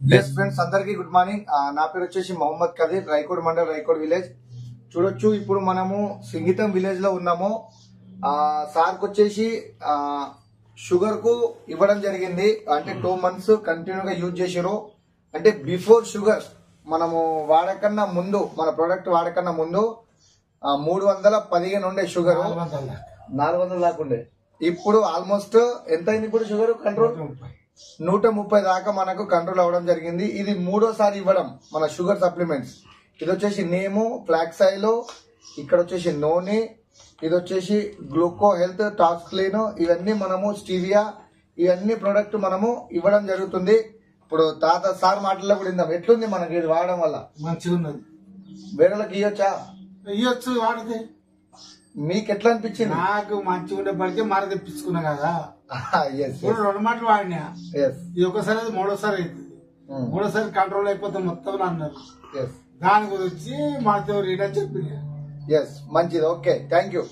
Yes friends, అందరికి good morning. నా పేరు వచ్చేసి మొహమ్మద్ కదీర్, రైకోడ్ మండల్, రైకోడ్ విలేజ్. చూడొచ్చు, ఇప్పుడు మనము సింగితం విలేజ్ లో ఉన్నాము. సార్కి వచ్చేసి షుగర్ కు ఇవ్వడం జరిగింది. అంటే 2 months కంటిన్యూగా యూజ్ చేసారు. అంటే బిఫోర్ షుగర్ మనము వాడకన్నా ముందు, మన ప్రోడక్ట్ వాడకన్నా ముందు 315 ఉండే షుగర్, 400 దాకా ఉండే. ఇప్పుడు ఆల్మోస్ట్ ఎంత అయింది? ఇప్పుడు షుగర్ కంట్రోల్ 130 దాకా మనకు కంట్రోల్ అవ్వడం జరిగింది. ఇది 3వ ఇవ్వడం మన షుగర్ సప్లిమెంట్స్. ఇది వచ్చేసి నేము, ఫ్లాక్స్ ఆయిల్, ఇక్కడ వచ్చేసి నూనె, ఇది వచ్చేసి గ్లూకో హెల్త్, టాక్స్ క్లీన్, ఇవన్నీ మనము స్టీవియా, ఇవన్నీ ప్రోడక్ట్ మనము ఇవ్వడం జరుగుతుంది. ఇప్పుడు తాత సార్ మాటల్లో కూడా ఇందాం, ఎట్లుంది మనకి ఇది వాడడం వల్ల? మంచిగా ఉన్నది. వేరేలకు ఇవ్వచ్చా? ఇవ్వచ్చు, వాడితే. మీకు ఎట్లా అనిపించింది? నాకు మంచిగా ఉండేప్పటికే మర తెప్పించుకున్నా కదా. ఇప్పుడు 2 మాటలు వాడినా. ఇది ఒకసారి అది 3వసారి అవుతుంది. 3వసారి కంట్రోల్ అయిపోతే మొత్తం అన్నారు. దాని గురించి మాతో రీడర్ చెప్పిన. మంచిది. Okay, thank you.